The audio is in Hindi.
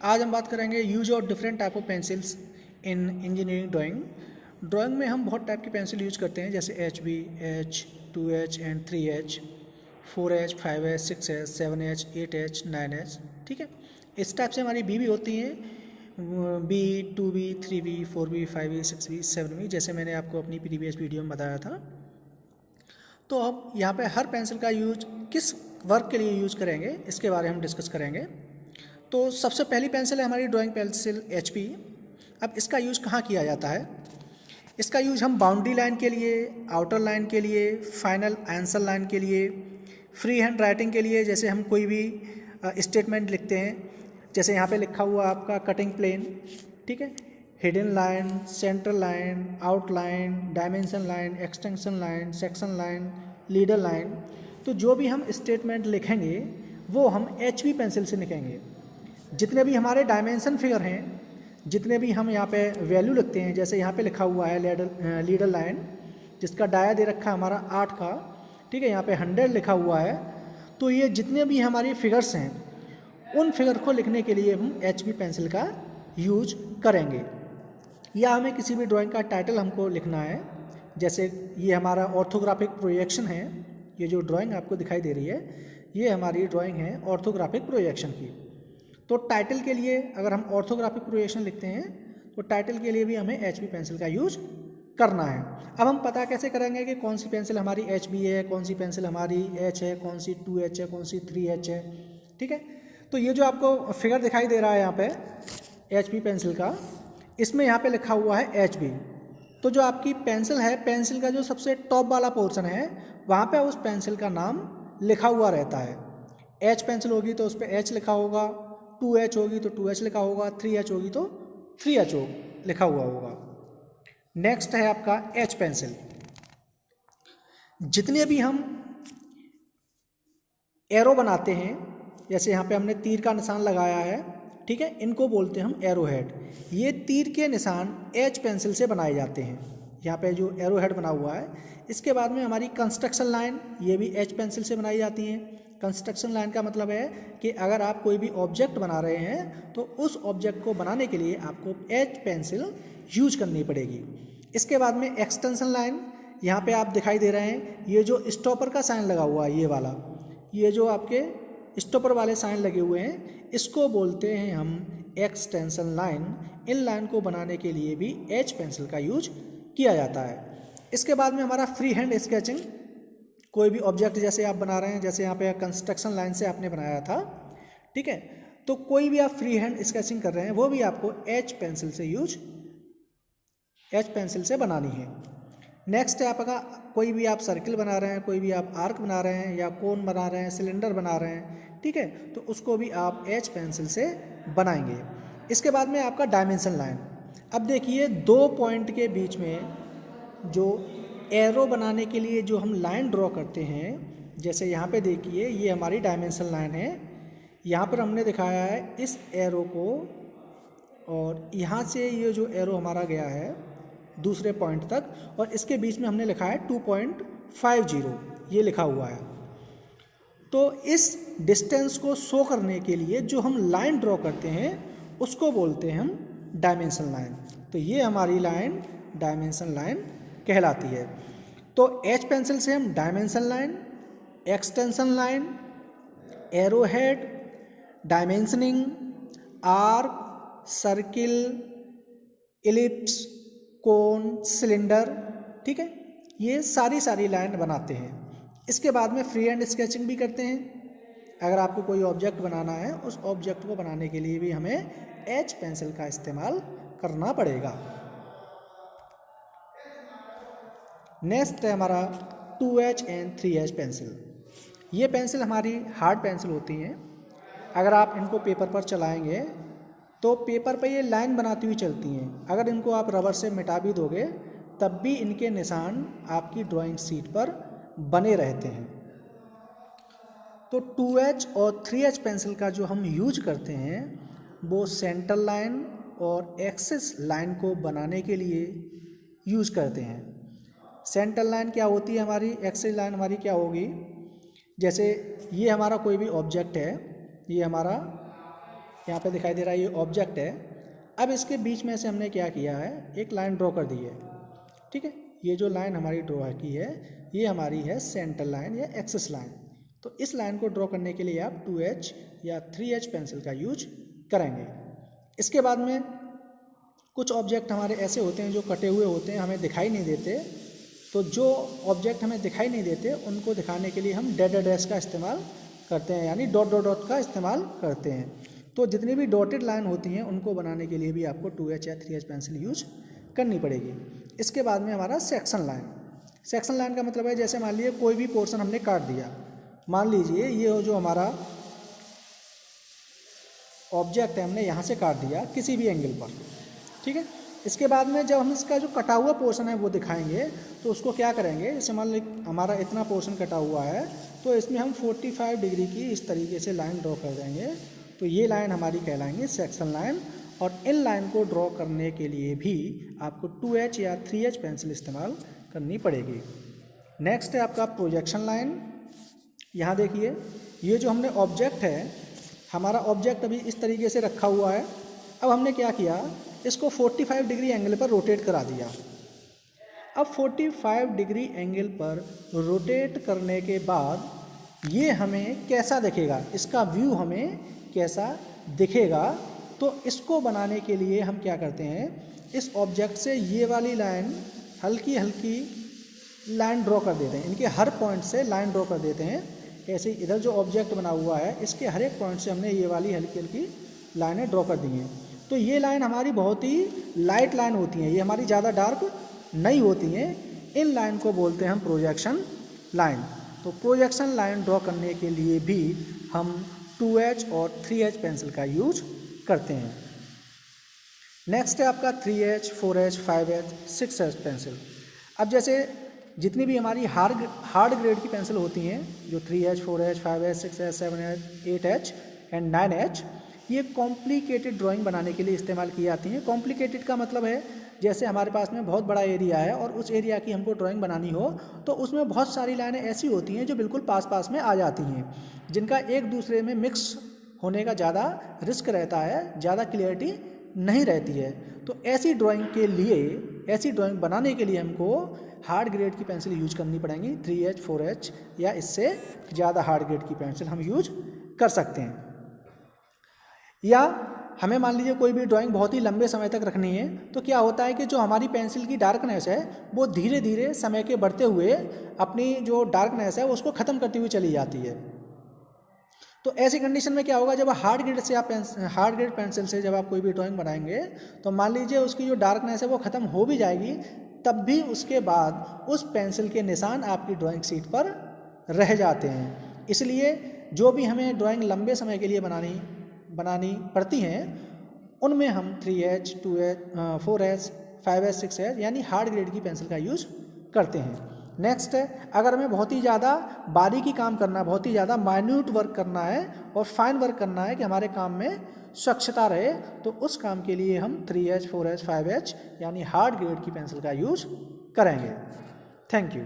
आज हम बात करेंगे use of different type of pencils in engineering drawing. Drawing में हम बहुत टाइप की पेंसिल यूज करते हैं, जैसे HB, H, 2H and 3H, 4H, 5H, 6H, 7H, 8H, 9H। ठीक है, इस टाइप से हमारी भी होती हैं, B, 2B, 3B, 4B, 5B, 6B, 7B, जैसे मैंने आपको अपनी प्रीवियस वीडियो में बताया था। तो अब यहाँ पे हर पेंसिल का यूज किस वर्क के लिए यूज करेंगे, इसके बारे में हम डिस्कस करेंगे। तो सबसे पहली पेंसिल है हमारी ड्राइंग पेंसिल HB। अब इसका यूज कहाँ किया जाता है? इसका यूज हम बाउंड्री लाइन के लिए, आउटर लाइन के लिए, फाइनल आंसर लाइन के लिए, फ्री हैंड राइटिंग के लिए, जैसे हम कोई भी स्टेटमेंट लिखते हैं, जैसे यहाँ पे लिखा हुआ आपका कटिंग प्लेन, ठीक है, hidden line, central line, outline, dimension line, extension line, section line, leader line. तो जो भी हम स्टेटमेंट लिखेंगे वो हम HB पेंसिल से लिखेंगे। जितने भी हमारे डायमेंशन फिगर हैं, जितने भी हम यहाँ पे वैल्यू लिखते हैं, जैसे यहाँ पे लिखा हुआ है लीडर लाइन, जिसका डाया दे रखा है हमारा 8 का, ठीक है, यहाँ पे 100 लिखा हुआ है। तो ये जितने भी हमारी फिगर्स हैं, उन फिगर को लिखने के लिए हम HB पेंसिल का यूज करेंगे। या हमें किसी भी ड्राइंग का टाइटल हमको लिखना है, जैसे ये हमारा ऑर्थोग्राफिक प्रोजेक्शन है, ये जो ड्राइंग आपको दिखाई दे रही है ये हमारी ड्राइंग है ऑर्थोग्राफिक प्रोजेक्शन की। तो टाइटल के लिए अगर हम ऑर्थोग्राफिक प्रोजेक्शन लिखते हैं तो टाइटल के लिए भी हमें HB पेंसिल का यूज करना है। अब हम पता कैसे करेंगे कि कौन सी पेंसिल हमारी HB है, कौन सी पेंसिल हमारी H है, कौन सी 2H है, कौन सी 3H है? ठीक है, तो ये जो आपको फिगर दिखाई दे रहा है यहाँ पे HB पेंसिल का, इसमें यहाँ पे लिखा हुआ है HB। तो जो आपकी पेंसिल है, पेंसिल का जो सबसे टॉप वाला पोर्शन है, वहाँ पे उस पेंसिल का नाम लिखा हुआ रहता है। H पेंसिल होगी तो उस पर H लिखा होगा, 2H होगी तो 2H लिखा होगा, 3H होगी तो 3H लिखा हुआ होगा। नेक्स्ट है आपका H पेंसिल। जितने भी हम एरो बनाते हैं, जैसे यहाँ पे हमने तीर का निशान लगाया है, ठीक है, इनको बोलते हैं हम एरो हेड। ये तीर के निशान H पेंसिल से बनाए जाते हैं। यहाँ पे जो एरो हेड बना हुआ है, इसके बाद में हमारी कंस्ट्रक्शन लाइन, ये भी H पेंसिल से बनाई जाती हैं। कंस्ट्रक्शन लाइन का मतलब है कि अगर आप कोई भी ऑब्जेक्ट बना रहे हैं तो उस ऑब्जेक्ट को बनाने के लिए आपको H पेंसिल यूज करनी पड़ेगी। इसके बाद में एक्सटेंशन लाइन, यहाँ पे आप दिखाई दे रहे हैं, ये जो स्टॉपर का साइन लगा हुआ है, ये वाला, ये जो आपके स्टॉपर वाले साइन लगे हुए हैं, इसको बोलते हैं हम एक्सटेंशन लाइन। इन लाइन को बनाने के लिए भी H पेंसिल का यूज किया जाता है। इसके बाद में हमारा फ्री हैंड स्केचिंग, कोई भी ऑब्जेक्ट जैसे आप बना रहे हैं, जैसे यहाँ पे कंस्ट्रक्शन लाइन से आपने बनाया था, ठीक है, तो कोई भी आप फ्री हैंड स्केचिंग कर रहे हैं वो भी आपको H पेंसिल से बनानी है। नेक्स्ट है आपका कोई भी आप सर्किल बना रहे हैं, कोई भी आप आर्क बना रहे हैं, या कोन बना रहे हैं, सिलेंडर बना रहे हैं, ठीक है, तो उसको भी आप H पेंसिल से बनाएंगे। इसके बाद में आपका डायमेंशन लाइन। अब देखिए, 2 पॉइंट के बीच में जो एरो बनाने के लिए जो हम लाइन ड्रॉ करते हैं, जैसे यहाँ पे देखिए ये हमारी डायमेंशन लाइन है, यहाँ पर हमने दिखाया है इस एरो को, और यहाँ से ये जो एरो हमारा गया है दूसरे पॉइंट तक, और इसके बीच में हमने लिखा है 2.50, ये लिखा हुआ है। तो इस डिस्टेंस को शो करने के लिए जो हम लाइन ड्रॉ करते हैं उसको बोलते हैं हम डायमेंशन लाइन। तो ये हमारी लाइन डायमेंशन लाइन कहलाती है। तो H पेंसिल से हम dimension line, extension line, arrow head, dimensioning, arc, circle, ellipse, cone, cylinder, ठीक है, ये सारी लाइन बनाते हैं। इसके बाद में फ्री हैंड स्केचिंग भी करते हैं। अगर आपको कोई ऑब्जेक्ट बनाना है, उस ऑब्जेक्ट को बनाने के लिए भी हमें H पेंसिल का इस्तेमाल करना पड़ेगा। नेक्स्ट है हमारा 2H एंड 3H पेंसिल। ये पेंसिल हमारी हार्ड पेंसिल होती हैं। अगर आप इनको पेपर पर चलाएंगे तो पेपर पर ये लाइन बनाती हुई चलती हैं। अगर इनको आप रबर से मिटा भी दोगे तब भी इनके निशान आपकी ड्राइंग शीट पर बने रहते हैं। तो 2H और 3H पेंसिल का जो हम यूज करते हैं वो सेंट्रल लाइन और एक्सिस लाइन को बनाने के लिए यूज करते हैं। सेंट्रल लाइन क्या होती है हमारी, एक्सिस लाइन हमारी क्या होगी, जैसे ये हमारा कोई भी ऑब्जेक्ट है, ये हमारा यहाँ पे दिखाई दे रहा है ये ऑब्जेक्ट है। अब इसके बीच में से हमने क्या किया है, एक लाइन ड्रॉ कर दी है, ठीक है। ये जो लाइन हमारी ड्रॉ की है ये हमारी है सेंटर लाइन या एक्सिस लाइन। तो इस लाइन को ड्रॉ करने के लिए आप 2H या 3H पेंसिल का यूज करेंगे। इसके बाद में कुछ ऑब्जेक्ट हमारे ऐसे होते हैं जो कटे हुए होते हैं, हमें दिखाई नहीं देते। तो जो ऑब्जेक्ट हमें दिखाई नहीं देते उनको दिखाने के लिए हम डैश डैश का इस्तेमाल करते हैं, यानी डॉट डॉट डॉट का इस्तेमाल करते हैं। तो जितनी भी डॉटेड लाइन होती हैं उनको बनाने के लिए भी आपको 2H या 3H पेंसिल यूज करनी पड़ेगी। इसके बाद में हमारा सेक्शन लाइन। सेक्शन लाइन का मतलब है जैसे मान लीजिए कोई भी पोर्शन हमने काट दिया, मान लीजिए ये जो हमारा ऑब्जेक्ट है हमने यहाँ से काट दिया किसी भी एंगल पर, ठीक है। इसके बाद में जब हम इसका जो कटा हुआ पोर्शन है वो दिखाएंगे तो उसको क्या करेंगे, जैसे मान लीजिए हमारा इतना पोर्शन कटा हुआ है तो इसमें हम 45 डिग्री की इस तरीके से लाइन ड्रॉ कर देंगे। तो ये लाइन हमारी कहलाएंगी सेक्शन लाइन। और इन लाइन को ड्रॉ करने के लिए भी आपको 2H या 3H पेंसिल इस्तेमाल करनी पड़ेगी। नेक्स्ट है आपका प्रोजेक्शन लाइन। यहाँ देखिए ये जो हमने ऑब्जेक्ट है, हमारा ऑब्जेक्ट अभी इस तरीके से रखा हुआ है। अब हमने क्या किया, इसको 45 डिग्री एंगल पर रोटेट करा दिया। अब 45 डिग्री एंगल पर रोटेट करने के बाद ये हमें कैसा दिखेगा, इसका व्यू हमें कैसा दिखेगा, तो इसको बनाने के लिए हम क्या करते हैं, इस ऑब्जेक्ट से ये वाली लाइन हल्की हल्की लाइन ड्रॉ कर देते हैं, इनके हर पॉइंट से लाइन ड्रॉ कर देते हैं। ऐसे इधर जो ऑब्जेक्ट बना हुआ है इसके हर एक पॉइंट से हमने ये वाली हल्की हल्की लाइनें ड्रॉ कर दी हैं। तो ये लाइन हमारी बहुत ही लाइट लाइन होती हैं, ये हमारी ज़्यादा डार्क नहीं होती हैं। इन लाइन को बोलते हैं हम प्रोजेक्शन लाइन। तो प्रोजेक्शन लाइन ड्रॉ करने के लिए भी हम 2H और 3H पेंसिल का यूज करते हैं। नेक्स्ट है आपका 3H, 4H, 5H, 6H pencil. अब जैसे जितनी भी हमारी हार्ड ग्रेड की पेंसिल होती हैं, जो 3H, 4H, 5H, 6H, 7H, 8H and 9H, ये कॉम्प्लिकेटेड ड्राइंग बनाने के लिए इस्तेमाल की जाती हैं। कॉम्प्लिकेटेड का मतलब है जैसे हमारे पास में बहुत बड़ा एरिया है और उस एरिया की हमको ड्राइंग बनानी हो तो उसमें बहुत सारी लाइनें ऐसी होती हैं जो बिल्कुल पास पास में आ जाती हैं, जिनका एक दूसरे में मिक्स होने का ज़्यादा रिस्क रहता है, ज़्यादा क्लियरिटी नहीं रहती है। तो ऐसी ड्राइंग के लिए, ऐसी ड्राइंग बनाने के लिए हमको हार्ड ग्रेड की पेंसिल यूज करनी पड़ेंगी। 3H, 4H या इससे ज़्यादा हार्ड ग्रेड की पेंसिल हम यूज कर सकते हैं। या हमें मान लीजिए कोई भी ड्राइंग बहुत ही लंबे समय तक रखनी है तो क्या होता है कि जो हमारी पेंसिल की डार्कनेस है वो धीरे धीरे समय के बढ़ते हुए अपनी जो डार्कनेस है उसको ख़त्म करती हुई चली जाती है। तो ऐसी कंडीशन में क्या होगा, जब हार्ड ग्रेड पेंसिल से जब आप कोई भी ड्राइंग बनाएंगे तो मान लीजिए उसकी जो डार्कनेस है वो ख़त्म हो भी जाएगी, तब भी उसके बाद उस पेंसिल के निशान आपकी ड्राइंग शीट पर रह जाते हैं। इसलिए जो भी हमें ड्राइंग लंबे समय के लिए बनानी पड़ती हैं उनमें हम 3H, 2H, 4H, 5H, 6H यानी हार्ड ग्रेड की पेंसिल का यूज़ करते हैं। नेक्स्ट है, अगर हमें बहुत ही ज़्यादा बारीकी काम करना है, बहुत ही ज़्यादा माइन्यूट वर्क करना है और फाइन वर्क करना है कि हमारे काम में स्वच्छता रहे, तो उस काम के लिए हम 3H, 4H, 5H यानी हार्ड ग्रेड की पेंसिल का यूज़ करेंगे। Thank you.